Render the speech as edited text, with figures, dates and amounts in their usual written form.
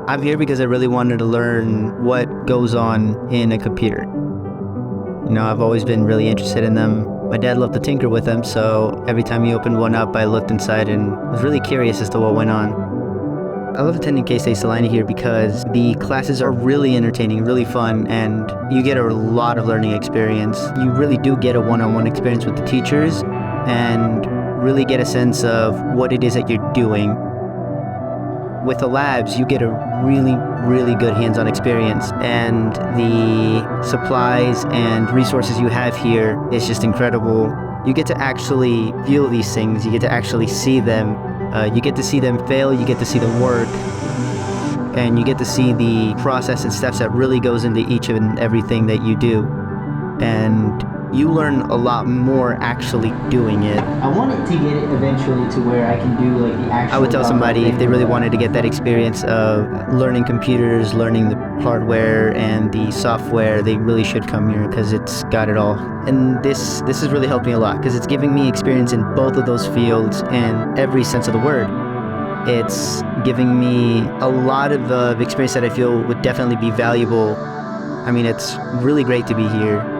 I'm here because I really wanted to learn what goes on in a computer. I've always been really interested in them. My dad loved to tinker with them, so every time he opened one up, I looked inside and was really curious as to what went on. I love attending K-State Salina here because the classes are really entertaining, really fun, and you get a lot of learning experience. You really do get a one-on-one experience with the teachers and really get a sense of what it is that you're doing. With the labs, you get a really, really good hands-on experience, and the supplies and resources you have here is just incredible. You get to actually feel these things, you get to actually see them, you get to see them fail, you get to see them work, and you get to see the process and steps that really goes into each and everything that you do. And you learn a lot more actually doing it. I wanted to get it eventually to where I can do like the actual... I would tell somebody if they really wanted to get that experience of learning computers, learning the hardware and the software, they really should come here because it's got it all. And this has really helped me a lot because it's giving me experience in both of those fields in every sense of the word. It's giving me a lot of experience that I feel would definitely be valuable. I mean, it's really great to be here.